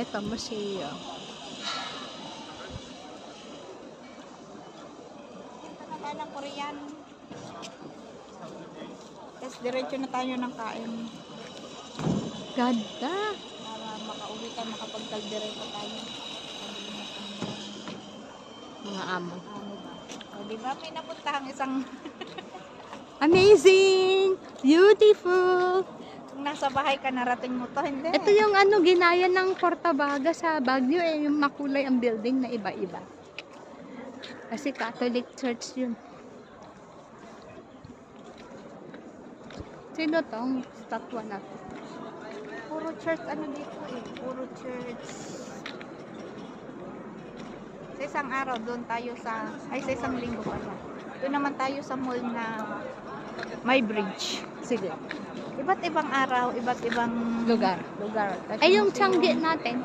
Ito, museo. Ito na tayo ng Korean. Tapos diretso na tayo ng kain. Ganda. Para makauwi tayo, makapagkaldereta tayo. Mga amo. Ano ba? O, diba? May napuntahang isang... Amazing! Beautiful! Kung nasa bahay ka, narating mo to, hindi. Ito yung ano, ginaya ng Portabaga sa Baguio eh. Yung makulay ang building na iba-iba. Kasi Catholic Church yun. Sino tong statwa na to? Puro church, ano dito eh. Puro church. Sa isang araw, doon tayo sa... Ay, sa isang linggo pala. Doon naman tayo sa mall na may bridge. Sige. Iba't ibang araw, iba't ibang Lugar. Tapos Ay, yung museo. Changi natin.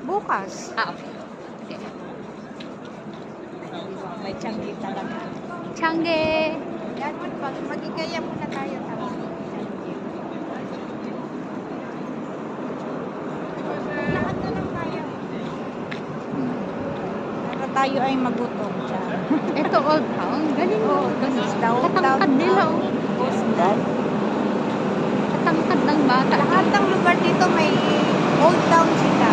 Bukas. Ah, okay. Okay. Diba? May Changi talaga. Changi! Yan, magigaya muna tayo. Lahat na lang tayo. Para tayo ay magutom siya. Ito, Old Town. Galing mo. This is the old town. Katangkad nila, oh. Coastal. Katangkad ng bata. Lahat ng lugar dito may old town sila.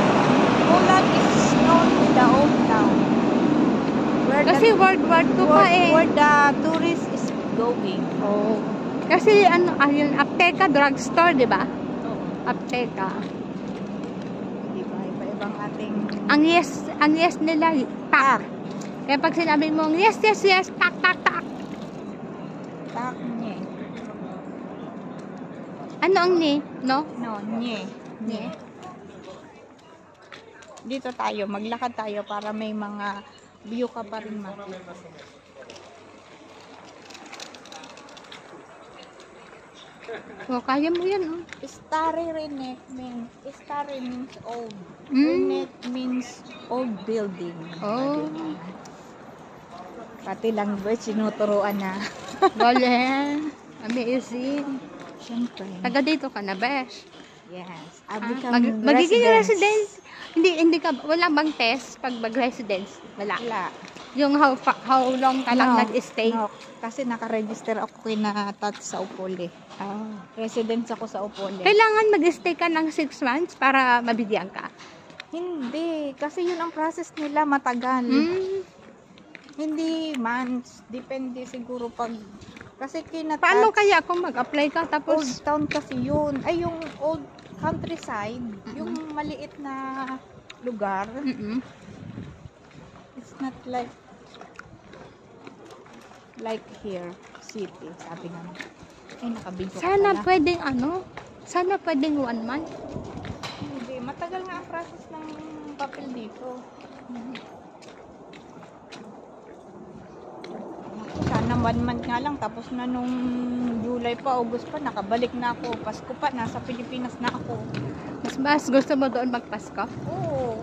Poland is known to the old town. Where Kasi World War II pa eh. where the tourist is going. Oh. Kasi ano, ayun, Apteka drugstore, di ba? Apteka. Diba? Iba-ibang ating Ang yes nila, tak. Kaya pag sinabi mong yes, yes, yes, tak, tak, tak. taknye. Ano ang ni? No? No, nye. Nye. Dito tayo, maglakad tayo para may mga view ka pa rin makita. Oh, kaya mo yan, oh. Starry Renek means, Starry means old. Mm. Renek means old building. Oh. Pati language, sinuturuan na. Galing. Amazing. Siyempre. Taga dito ka na, besh. Yes. Magiging residence. Hindi ka, wala bang test pag mag-residence? Wala. Wala. Yung how long ka lang No, nag-stay? no. Kasi nakaregister ako kina-touch sa Upole. Oh. Residence ako sa Upole. Kailangan mag-stay ka ng 6 months para mabigyan ka? Hindi. Kasi yun ang process nila, matagal. Hmm. Hindi months. Depende siguro pag... Kasi kina-touch... Paano kaya kung mag-apply ka Old tapos... town kasi yun. Ay, yung old countryside, yung maliit na lugar, it's not like here, city, sabi nga. Ay, nakabidyo ka Sana pala. pwedeng sana pwedeng 1 month. Hindi, matagal nga ang process ng papel dito. Sana 1 month nga lang, tapos na nung July pa, August pa, nakabalik na ako. Pasko pa, nasa Pilipinas na ako. Mas gusto mo doon magpasko? Oo.